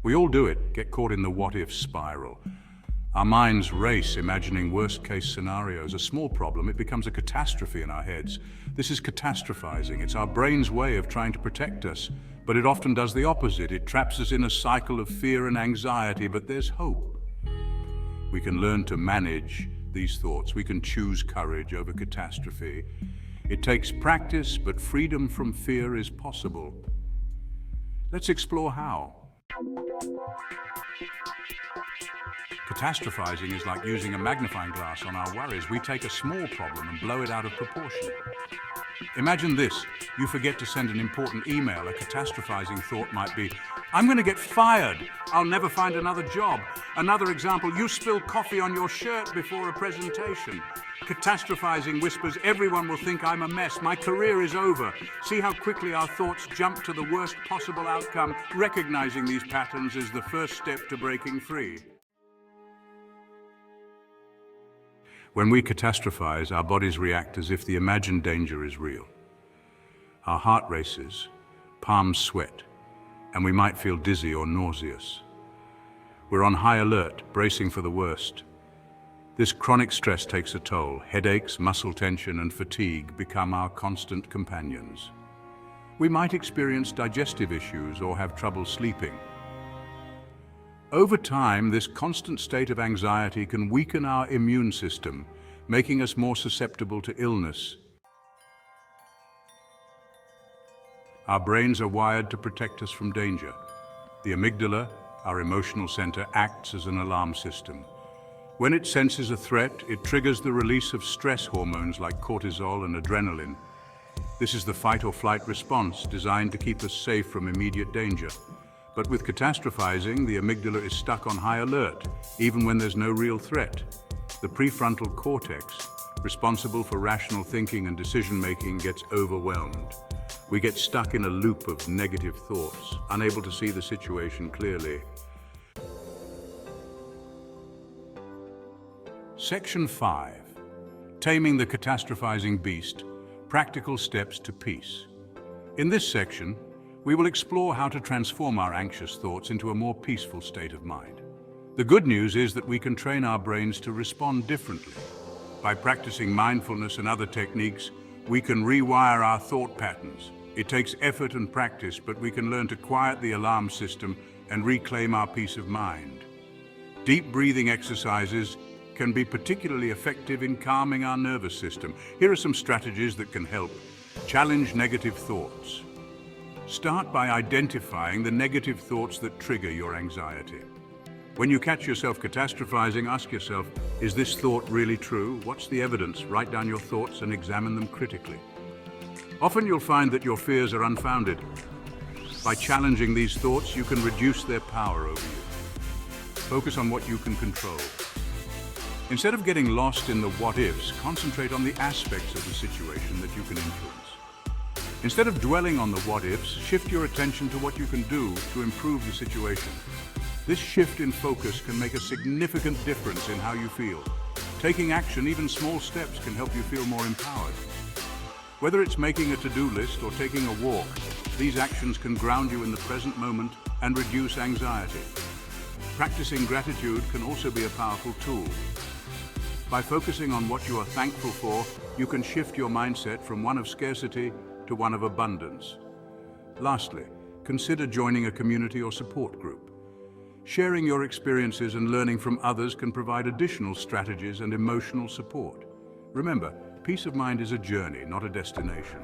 We all do it, get caught in the what-if spiral. Our minds race, imagining worst-case scenarios. A small problem, it becomes a catastrophe in our heads. This is catastrophizing. It's our brain's way of trying to protect us, but it often does the opposite. It traps us in a cycle of fear and anxiety, but there's hope. We can learn to manage these thoughts. We can choose courage over catastrophe. It takes practice, but freedom from fear is possible. Let's explore how. Catastrophizing is like using a magnifying glass on our worries. We take a small problem and blow it out of proportion. Imagine this, you forget to send an important email. A catastrophizing thought might be, I'm going to get fired. I'll never find another job. Another example, you spill coffee on your shirt before a presentation. Catastrophizing whispers, everyone will think I'm a mess. My career is over. See how quickly our thoughts jump to the worst possible outcome. Recognizing these patterns is the first step to breaking free. When we catastrophize, our bodies react as if the imagined danger is real. Our heart races, palms sweat, and we might feel dizzy or nauseous. We're on high alert, bracing for the worst. This chronic stress takes a toll. Headaches, muscle tension, and fatigue become our constant companions. We might experience digestive issues or have trouble sleeping. Over time, this constant state of anxiety can weaken our immune system, making us more susceptible to illness. Our brains are wired to protect us from danger. The amygdala, our emotional center, acts as an alarm system. When it senses a threat, it triggers the release of stress hormones like cortisol and adrenaline. This is the fight or flight response designed to keep us safe from immediate danger. But with catastrophizing, the amygdala is stuck on high alert, even when there's no real threat. The prefrontal cortex, responsible for rational thinking and decision-making, gets overwhelmed. We get stuck in a loop of negative thoughts, unable to see the situation clearly. Section 5. Taming the Catastrophizing Beast, Practical Steps to Peace. In this section, we will explore how to transform our anxious thoughts into a more peaceful state of mind. The good news is that we can train our brains to respond differently. By practicing mindfulness and other techniques, we can rewire our thought patterns. It takes effort and practice, but we can learn to quiet the alarm system and reclaim our peace of mind. Deep breathing exercises can be particularly effective in calming our nervous system. Here are some strategies that can help. Challenge negative thoughts. Start by identifying the negative thoughts that trigger your anxiety. When you catch yourself catastrophizing, ask yourself, is this thought really true? What's the evidence? Write down your thoughts and examine them critically. Often you'll find that your fears are unfounded. By challenging these thoughts, you can reduce their power over you. Focus on what you can control. Instead of getting lost in the what-ifs, concentrate on the aspects of the situation that you can influence. Instead of dwelling on the what-ifs, shift your attention to what you can do to improve the situation. This shift in focus can make a significant difference in how you feel. Taking action, even small steps, can help you feel more empowered. Whether it's making a to-do list or taking a walk, these actions can ground you in the present moment and reduce anxiety. Practicing gratitude can also be a powerful tool. By focusing on what you are thankful for, you can shift your mindset from one of scarcity to one of abundance. Lastly, consider joining a community or support group. Sharing your experiences and learning from others can provide additional strategies and emotional support. Remember, peace of mind is a journey, not a destination.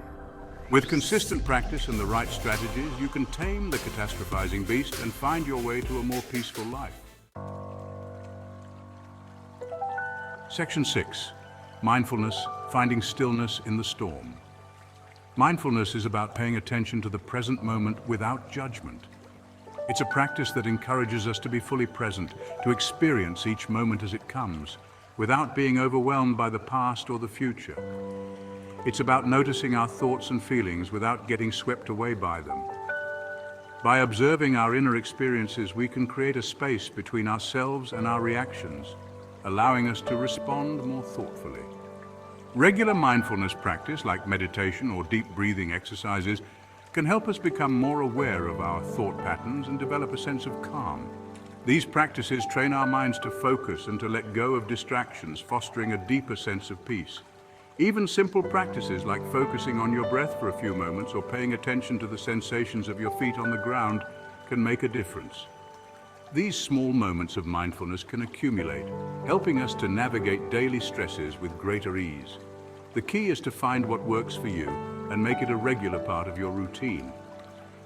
With consistent practice and the right strategies, you can tame the catastrophizing beast and find your way to a more peaceful life. Section 6. Mindfulness, finding stillness in the storm. Mindfulness is about paying attention to the present moment without judgment. It's a practice that encourages us to be fully present, to experience each moment as it comes, without being overwhelmed by the past or the future. It's about noticing our thoughts and feelings without getting swept away by them. By observing our inner experiences, we can create a space between ourselves and our reactions, allowing us to respond more thoughtfully. Regular mindfulness practice, like meditation or deep breathing exercises, can help us become more aware of our thought patterns and develop a sense of calm. These practices train our minds to focus and to let go of distractions, fostering a deeper sense of peace. Even simple practices like focusing on your breath for a few moments or paying attention to the sensations of your feet on the ground can make a difference. These small moments of mindfulness can accumulate, helping us to navigate daily stresses with greater ease. The key is to find what works for you and make it a regular part of your routine.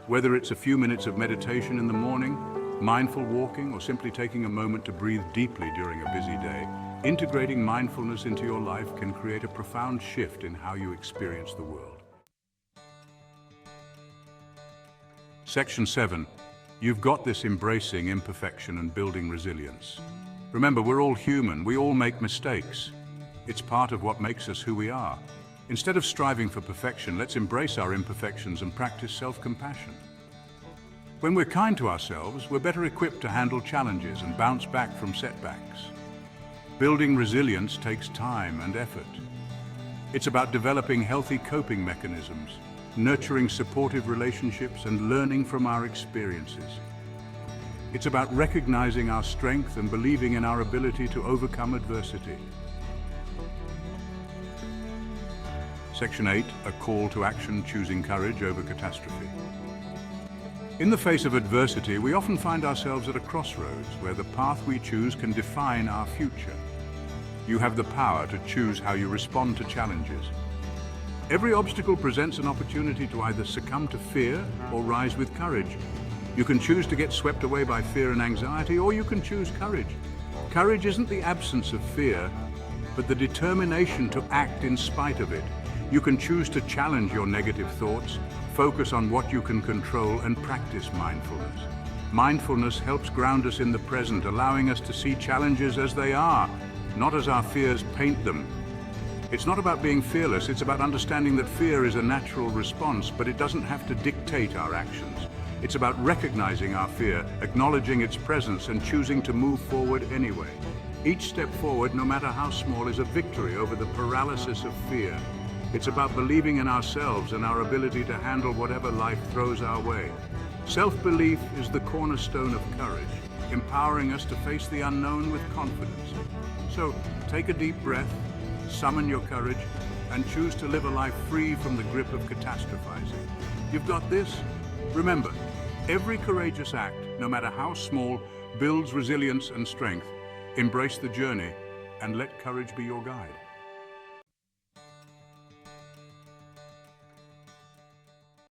Whether it's a few minutes of meditation in the morning, mindful walking, or simply taking a moment to breathe deeply during a busy day, integrating mindfulness into your life can create a profound shift in how you experience the world. Section 7. You've got this: embracing imperfection and building resilience. Remember, we're all human. We all make mistakes. It's part of what makes us who we are. Instead of striving for perfection, let's embrace our imperfections and practice self-compassion. When we're kind to ourselves, we're better equipped to handle challenges and bounce back from setbacks. Building resilience takes time and effort. It's about developing healthy coping mechanisms, nurturing supportive relationships, and learning from our experiences. It's about recognizing our strength and believing in our ability to overcome adversity. Section 8, a call to action: choosing courage over catastrophe. In the face of adversity, we often find ourselves at a crossroads where the path we choose can define our future. You have the power to choose how you respond to challenges. Every obstacle presents an opportunity to either succumb to fear or rise with courage. You can choose to get swept away by fear and anxiety, or you can choose courage. Courage isn't the absence of fear, but the determination to act in spite of it. You can choose to challenge your negative thoughts, focus on what you can control, and practice mindfulness. Mindfulness helps ground us in the present, allowing us to see challenges as they are, not as our fears paint them. It's not about being fearless, it's about understanding that fear is a natural response, but it doesn't have to dictate our actions. It's about recognizing our fear, acknowledging its presence, and choosing to move forward anyway. Each step forward, no matter how small, is a victory over the paralysis of fear. It's about believing in ourselves and our ability to handle whatever life throws our way. Self-belief is the cornerstone of courage, empowering us to face the unknown with confidence. So, take a deep breath, summon your courage, and choose to live a life free from the grip of catastrophizing. You've got this. Remember, every courageous act, no matter how small, builds resilience and strength. Embrace the journey and let courage be your guide.